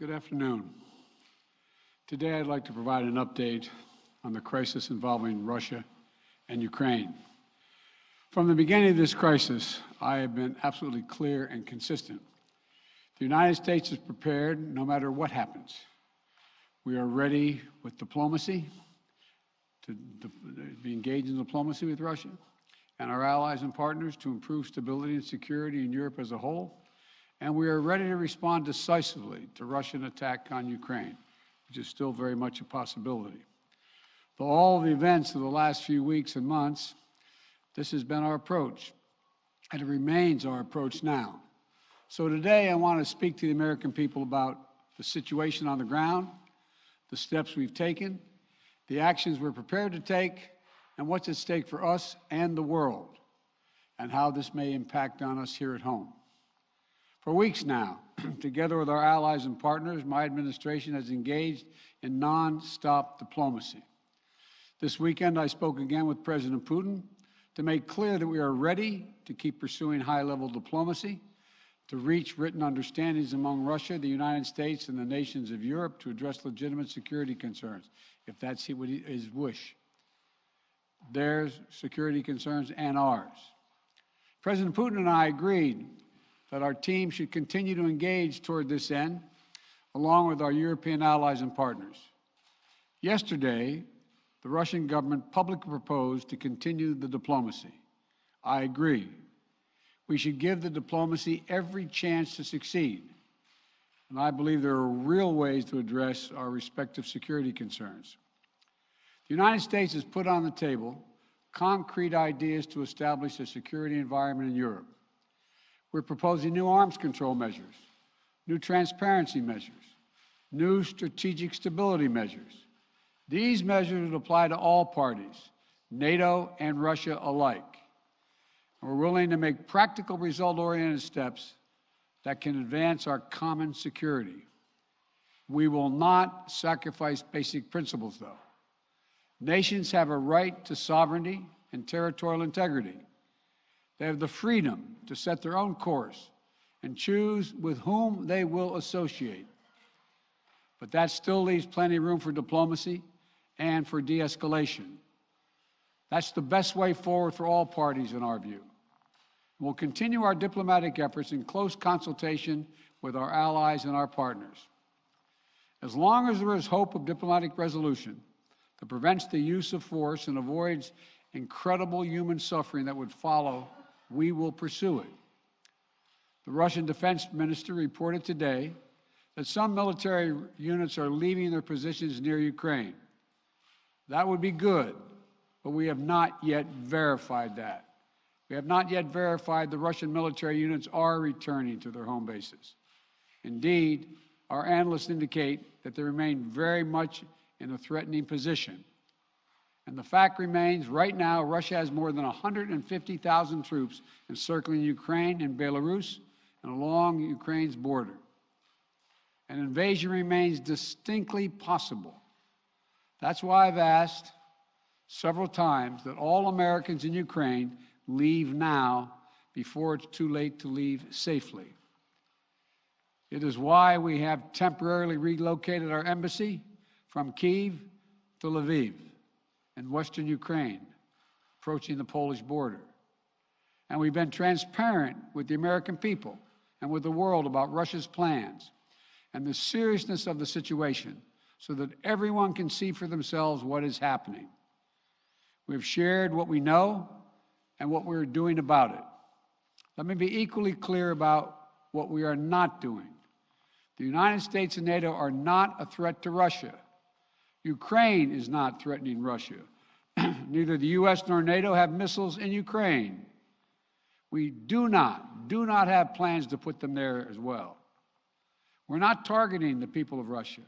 Good afternoon. Today I'd like to provide an update on the crisis involving Russia and Ukraine. From the beginning of this crisis, I have been absolutely clear and consistent. The United States is prepared no matter what happens. We are ready with diplomacy to be engaged in diplomacy with Russia and our allies and partners to improve stability and security in Europe as a whole. And we are ready to respond decisively to Russian attack on Ukraine, which is still very much a possibility. For all the events of the last few weeks and months, this has been our approach, and it remains our approach now. So today I want to speak to the American people about the situation on the ground, the steps we've taken, the actions we're prepared to take, and what's at stake for us and the world, and how this may impact on us here at home. For weeks now, together with our allies and partners, my administration has engaged in non-stop diplomacy. This weekend, I spoke again with President Putin to make clear that we are ready to keep pursuing high-level diplomacy, to reach written understandings among Russia, the United States, and the nations of Europe to address legitimate security concerns, if that's his wish. Their security concerns and ours. President Putin and I agreed that our team should continue to engage toward this end, along with our European allies and partners. Yesterday, the Russian government publicly proposed to continue the diplomacy. I agree. We should give the diplomacy every chance to succeed. And I believe there are real ways to address our respective security concerns. The United States has put on the table concrete ideas to establish a security environment in Europe. We're proposing new arms control measures, new transparency measures, new strategic stability measures. These measures would apply to all parties, NATO and Russia alike. And we're willing to make practical, result-oriented steps that can advance our common security. We will not sacrifice basic principles, though. Nations have a right to sovereignty and territorial integrity. They have the freedom to set their own course and choose with whom they will associate. But that still leaves plenty of room for diplomacy and for de-escalation. That's the best way forward for all parties, in our view. We'll continue our diplomatic efforts in close consultation with our allies and our partners. As long as there is hope of diplomatic resolution that prevents the use of force and avoids incredible human suffering that would follow, we will pursue it. The Russian defense minister reported today that some military units are leaving their positions near Ukraine. That would be good, but we have not yet verified that. We have not yet verified the Russian military units are returning to their home bases. Indeed, our analysts indicate that they remain very much in a threatening position. And the fact remains, right now, Russia has more than 150,000 troops encircling Ukraine and Belarus and along Ukraine's border. An invasion remains distinctly possible. That's why I've asked several times that all Americans in Ukraine leave now before it's too late to leave safely. It is why we have temporarily relocated our embassy from Kyiv to Lviv in western Ukraine, approaching the Polish border. And we've been transparent with the American people and with the world about Russia's plans and the seriousness of the situation so that everyone can see for themselves what is happening. We've shared what we know and what we're doing about it. Let me be equally clear about what we are not doing. The United States and NATO are not a threat to Russia. Ukraine is not threatening Russia. Neither the U.S. nor NATO have missiles in Ukraine. We do not have plans to put them there as well. We're not targeting the people of Russia.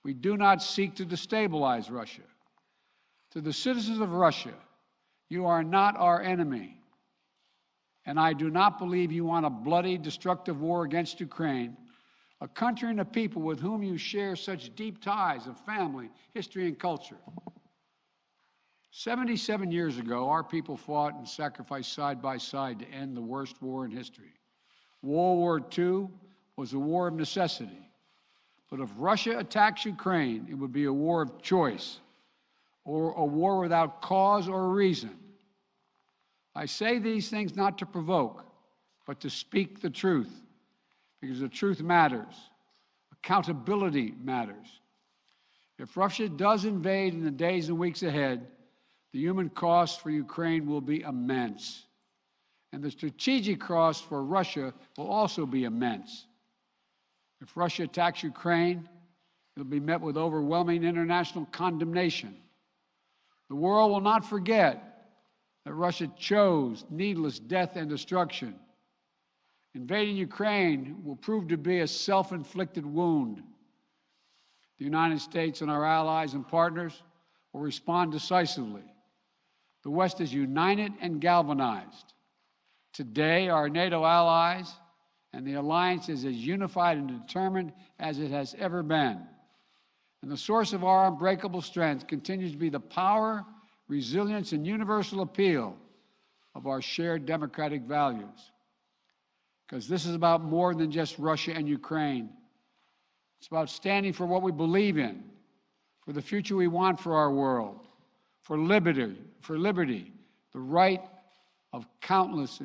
We do not seek to destabilize Russia. To the citizens of Russia, you are not our enemy. And I do not believe you want a bloody, destructive war against Ukraine, a country and a people with whom you share such deep ties of family, history, and culture. 77 years ago, our people fought and sacrificed side by side to end the worst war in history. World War II was a war of necessity. But if Russia attacks Ukraine, it would be a war of choice or a war without cause or reason. I say these things not to provoke, but to speak the truth, because the truth matters. Accountability matters. If Russia does invade in the days and weeks ahead, the human cost for Ukraine will be immense. And the strategic cost for Russia will also be immense. If Russia attacks Ukraine, it will be met with overwhelming international condemnation. The world will not forget that Russia chose needless death and destruction. Invading Ukraine will prove to be a self-inflicted wound. The United States and our allies and partners will respond decisively. The West is united and galvanized. Today, our NATO allies and the alliance is as unified and determined as it has ever been. And the source of our unbreakable strength continues to be the power, resilience, and universal appeal of our shared democratic values. Because this is about more than just Russia and Ukraine. It's about standing for what we believe in, for the future we want for our world, for liberty, the right of countless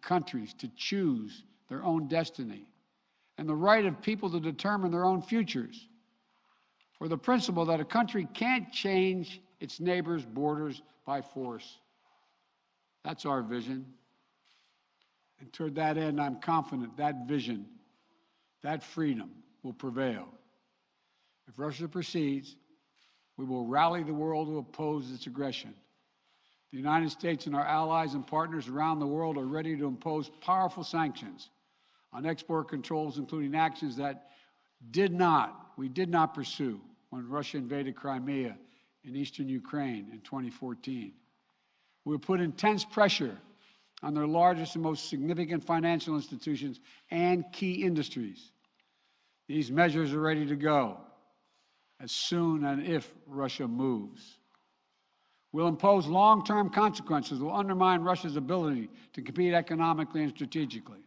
countries to choose their own destiny, and the right of people to determine their own futures, for the principle that a country can't change its neighbors' borders by force. That's our vision. And toward that end, I'm confident that vision, that freedom, will prevail. If Russia proceeds, we will rally the world to oppose its aggression. The United States and our allies and partners around the world are ready to impose powerful sanctions on export controls, including actions that we did not pursue when Russia invaded Crimea in eastern Ukraine in 2014. We will put intense pressure on their largest and most significant financial institutions and key industries. These measures are ready to go as soon and if Russia moves. We'll impose long-term consequences that will undermine Russia's ability to compete economically and strategically.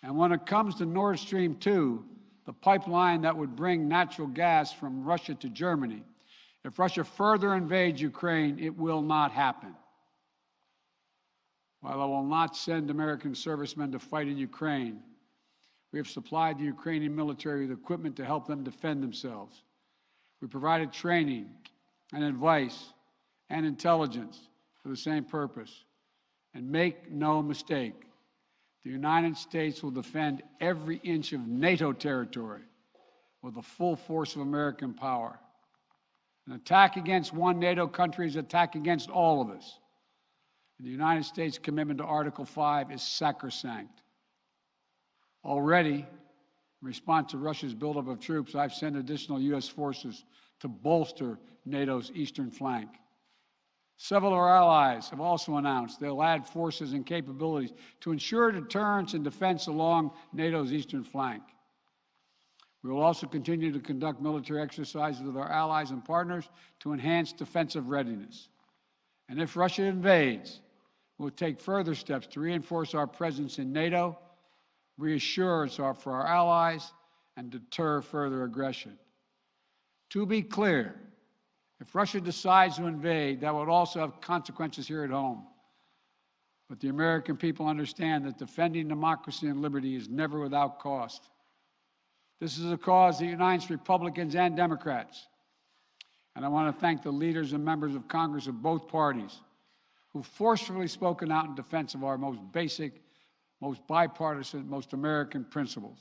And when it comes to Nord Stream 2, the pipeline that would bring natural gas from Russia to Germany, if Russia further invades Ukraine, it will not happen. While I will not send American servicemen to fight in Ukraine, we have supplied the Ukrainian military with equipment to help them defend themselves. We provided training and advice and intelligence for the same purpose. And make no mistake, the United States will defend every inch of NATO territory with the full force of American power. An attack against one NATO country is an attack against all of us. And the United States' commitment to Article 5 is sacrosanct. Already, in response to Russia's buildup of troops, I've sent additional U.S. forces to bolster NATO's eastern flank. Several of our allies have also announced they'll add forces and capabilities to ensure deterrence and defense along NATO's eastern flank. We will also continue to conduct military exercises with our allies and partners to enhance defensive readiness. And if Russia invades, we'll take further steps to reinforce our presence in NATO, reassure us for our allies, and deter further aggression. To be clear, if Russia decides to invade, that would also have consequences here at home. But the American people understand that defending democracy and liberty is never without cost. This is a cause that unites Republicans and Democrats. And I want to thank the leaders and members of Congress of both parties who've forcefully spoken out in defense of our most basic, most bipartisan, most American principles.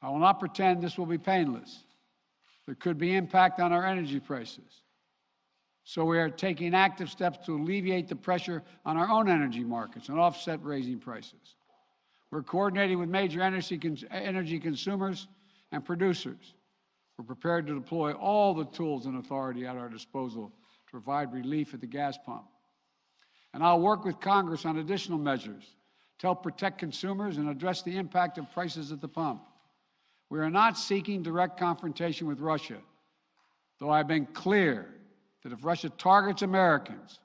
I will not pretend this will be painless. There could be impact on our energy prices. So we are taking active steps to alleviate the pressure on our own energy markets and offset raising prices. We're coordinating with major energy consumers and producers. We're prepared to deploy all the tools and authority at our disposal to provide relief at the gas pump. And I'll work with Congress on additional measures to help protect consumers and address the impact of prices at the pump. We are not seeking direct confrontation with Russia, though I've been clear that if Russia targets Americans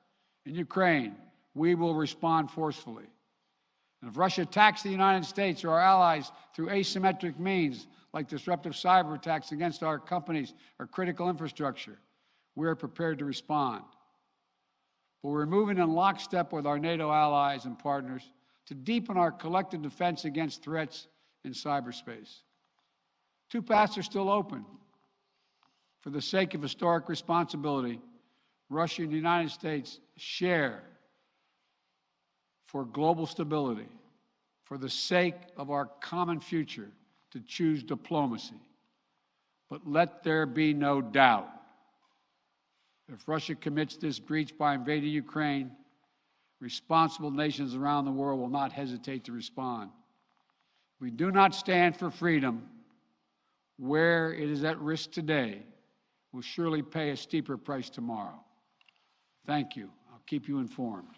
in Ukraine, we will respond forcefully. And if Russia attacks the United States or our allies through asymmetric means, like disruptive cyber attacks against our companies or critical infrastructure, we are prepared to respond. But we're moving in lockstep with our NATO allies and partners to deepen our collective defense against threats in cyberspace. Two paths are still open. For the sake of historic responsibility, Russia and the United States share for global stability, for the sake of our common future, to choose diplomacy. But let there be no doubt. If Russia commits this breach by invading Ukraine, responsible nations around the world will not hesitate to respond. We do not stand for freedom where it is at risk today. Will surely pay a steeper price tomorrow. Thank you. I'll keep you informed.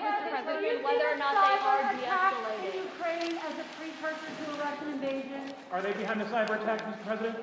Mr. President, whether or not they are de-escalating. Ukraine as a precursor to a Russian invasion? Are they behind the cyber attack, Mr. President?